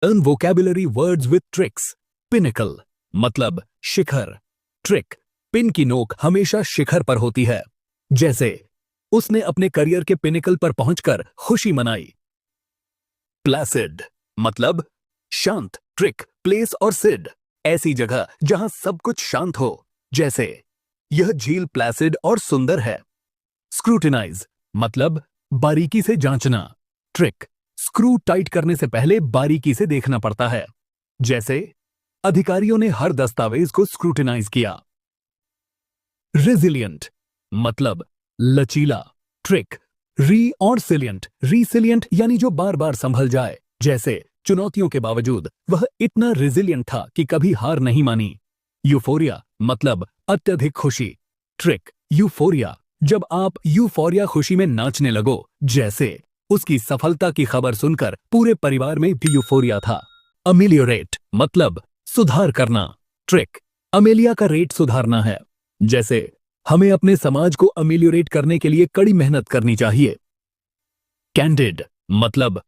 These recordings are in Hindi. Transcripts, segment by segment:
Learn vocabulary words with tricks. Pinnacle मतलब शिखर. Trick पिन की नोक हमेशा शिखर पर होती है. जैसे उसने अपने करियर के पिनिकल पर पहुंचकर खुशी मनाई. Placid मतलब शांत. Trick प्लेस और सिड ऐसी जगह जहां सब कुछ शांत हो. जैसे यह झील प्लासिड और सुंदर है. Scrutinize मतलब बारीकी से जांचना. Trick स्क्रू टाइट करने से पहले बारीकी से देखना पड़ता है. जैसे अधिकारियों ने हर दस्तावेज को स्क्रूटिनाइज किया. Resilient मतलब लचीला. Trick री और सिलियंट. रीसिलियंट यानी जो बार बार संभल जाए. जैसे चुनौतियों के बावजूद वह इतना रेजिलियंट था कि कभी हार नहीं मानी. यूफोरिया मतलब अत्यधिक खुशी. Trick यूफोरिया जब आप यूफोरिया खुशी में नाचने लगो. जैसे उसकी सफलता की खबर सुनकर पूरे परिवार में भी यूफोरिया था. अमेलियोरेट मतलब सुधार करना. Trick अमेलिया का रेट सुधारना है. जैसे हमें अपने समाज को अमेलियोरेट करने के लिए कड़ी मेहनत करनी चाहिए. कैंडिड मतलब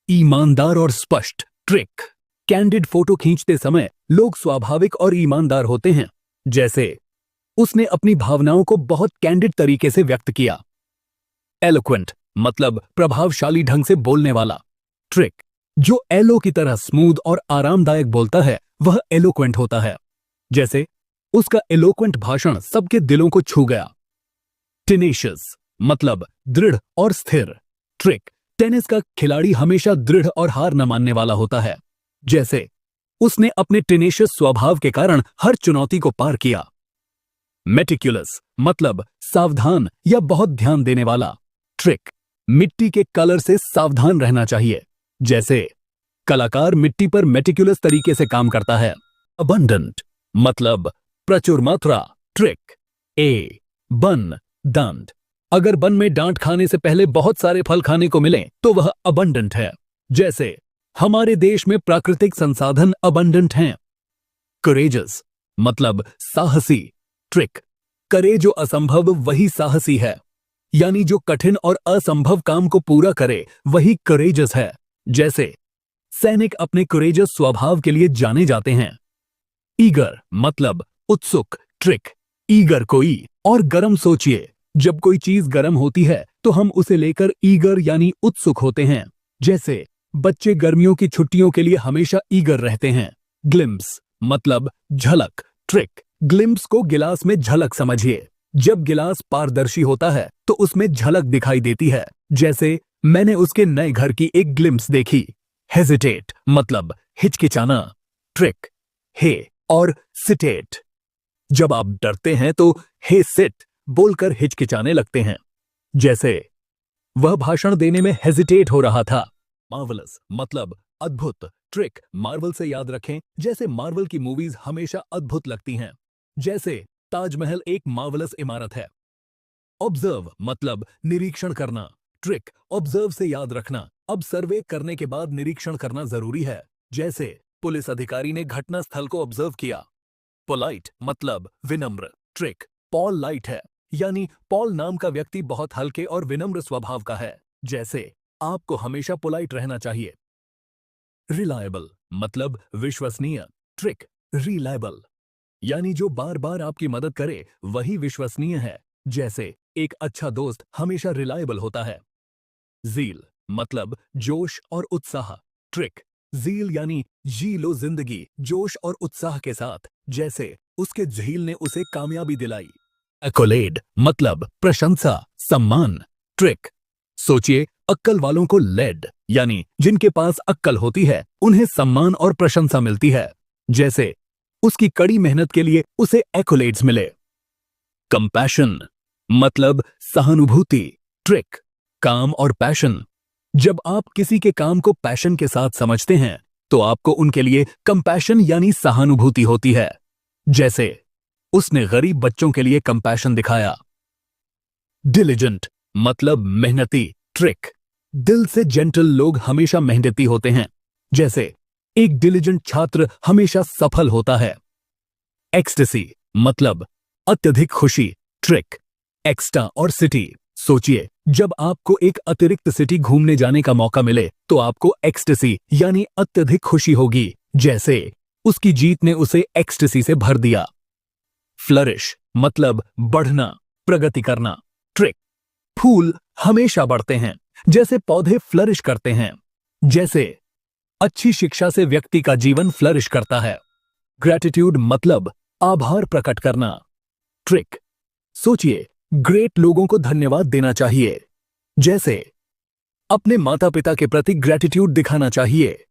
ईमानदार और स्पष्ट. Trick कैंडिड फोटो खींचते समय लोग स्वाभाविक और ईमानदार होते हैं. जैसे उसने अपनी भावनाओं को बहुत कैंडिड तरीके से व्यक्त किया. एलोक्वेंट मतलब प्रभावशाली ढंग से बोलने वाला. Trick जो एलो की तरह स्मूथ और आरामदायक बोलता है वह एलोक्वेंट होता है. जैसे उसका एलोक्वेंट भाषण सबके दिलों को छू गया. टेनेशियस मतलब दृढ़ और स्थिर. Trick टेनिस का खिलाड़ी हमेशा दृढ़ और हार न मानने वाला होता है. जैसे उसने अपने टेनेशियस स्वभाव के कारण हर चुनौती को पार किया. मेटिकुलस मतलब सावधान या बहुत ध्यान देने वाला. Trick मिट्टी के कलर से सावधान रहना चाहिए. जैसे कलाकार मिट्टी पर मेटिकुलस तरीके से काम करता है. अबंडेंट मतलब प्रचुर मात्रा. Trick ए बन दंड अगर बन में डांट खाने से पहले बहुत सारे फल खाने को मिले तो वह अबंडेंट है. जैसे हमारे देश में प्राकृतिक संसाधन अबंडेंट हैं. करेजस मतलब साहसी. Trick करे जो असंभव वही साहसी है. यानी जो कठिन और असंभव काम को पूरा करे वही करेजस है. जैसे सैनिक अपने करेजस स्वभाव के लिए जाने जाते हैं. ईगर मतलब उत्सुक. Trick ईगर कोई और गरम. सोचिए जब कोई चीज गरम होती है तो हम उसे लेकर ईगर यानी उत्सुक होते हैं. जैसे बच्चे गर्मियों की छुट्टियों के लिए हमेशा ईगर रहते हैं. ग्लिम्स मतलब झलक. Trick ग्लिम्स को गिलास में झलक समझिए. जब गिलास पारदर्शी होता है तो उसमें झलक दिखाई देती है. जैसे मैंने उसके नए घर की एक ग्लिम्स देखी. हेजिटेट मतलब हिचकिचाना. Trick हे और सिटेट जब आप डरते हैं तो हे सिट बोलकर हिचकिचाने लगते हैं. जैसे वह भाषण देने में हेजिटेट हो रहा था. मार्वलस मतलब अद्भुत. Trick मार्वल से याद रखें. जैसे मार्वल की मूवीज हमेशा अद्भुत लगती हैं. जैसे ताजमहल एक मार्वलस इमारत है. ऑब्जर्व मतलब निरीक्षण करना. Trick ऑब्जर्व से याद रखना. अब सर्वे करने के बाद निरीक्षण करना जरूरी है. जैसे पुलिस अधिकारी ने घटना स्थल को ऑब्जर्व किया. पोलाइट मतलब विनम्र. Trick पॉल लाइट है यानी पॉल नाम का व्यक्ति बहुत हल्के और विनम्र स्वभाव का है. जैसे आपको हमेशा पोलाइट रहना चाहिए. रिलायबल मतलब विश्वसनीय. Trick रिलायबल यानी जो बार बार आपकी मदद करे वही विश्वसनीय है. जैसे एक अच्छा दोस्त हमेशा रिलायबल होता है. ज़ील मतलब जोश और उत्साह. Trick ज़ील यानी जी लो जिंदगी जोश और उत्साह के साथ. जैसे उसके झील ने उसे कामयाबी दिलाई. एक्कोलेड मतलब प्रशंसा सम्मान. Trick सोचिए अक्कल वालों को लेड यानी जिनके पास अक्कल होती है उन्हें सम्मान और प्रशंसा मिलती है. जैसे उसकी कड़ी मेहनत के लिए उसे एक्कोलेड्स मिले. कंपैशन मतलब सहानुभूति. Trick काम और पैशन जब आप किसी के काम को पैशन के साथ समझते हैं तो आपको उनके लिए कंपैशन यानी सहानुभूति होती है. जैसे उसने गरीब बच्चों के लिए कंपैशन दिखाया. डिलिजेंट मतलब मेहनती. Trick दिल से जेंटल लोग हमेशा मेहनती होते हैं. जैसे एक डिलिजेंट छात्र हमेशा सफल होता है. एक्सटेसी मतलब अत्यधिक खुशी. Trick एक्स्टा और सिटी सोचिए, जब आपको एक अतिरिक्त सिटी घूमने जाने का मौका मिले तो आपको एक्सटेसी यानी अत्यधिक खुशी होगी, जैसे उसकी जीत ने उसे एक्सटेसी से भर दिया। फ्लरिश मतलब बढ़ना, प्रगति करना। ट्रिक, फूल हमेशा बढ़ते हैं, जैसे पौधे फ्लरिश करते हैं। जैसे अच्छी शिक्षा से व्यक्ति का जीवन फ्लरिश करता है। ग्रैटिट्यूड मतलब आभार प्रकट करना। ट्रिक, सोचिए, ग्रेट लोगों को धन्यवाद देना चाहिए, जैसे अपने माता पिता के प्रति ग्रैटिट्यूड दिखाना चाहिए।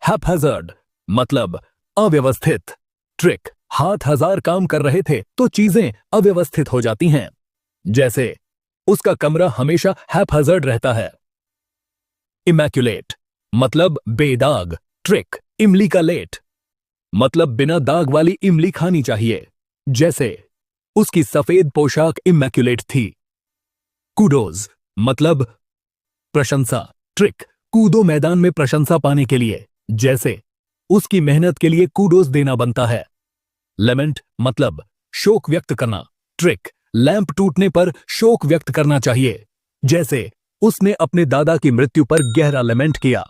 हैपहैज़र्ड मतलब अव्यवस्थित। ट्रिक, हाथ हजार काम कर रहे थे तो चीजें अव्यवस्थित हो जाती हैं, जैसे उसका कमरा हमेशा हैपहैज़र्ड रहता है। इमैक्युलेट मतलब बेदाग। ट्रिक, इमली का लेट मतलब बिना दाग वाली इमली खानी चाहिए, जैसे उसकी सफेद पोशाक इमैक्युलेट थी। कूडोज मतलब प्रशंसा। ट्रिक, कूदो मैदान में प्रशंसा पाने के लिए, जैसे उसकी मेहनत के लिए कूडोज देना बनता है। लेमेंट मतलब शोक व्यक्त करना। ट्रिक, लैंप टूटने पर शोक व्यक्त करना चाहिए, जैसे उसने अपने दादा की मृत्यु पर गहरा लेमेंट किया।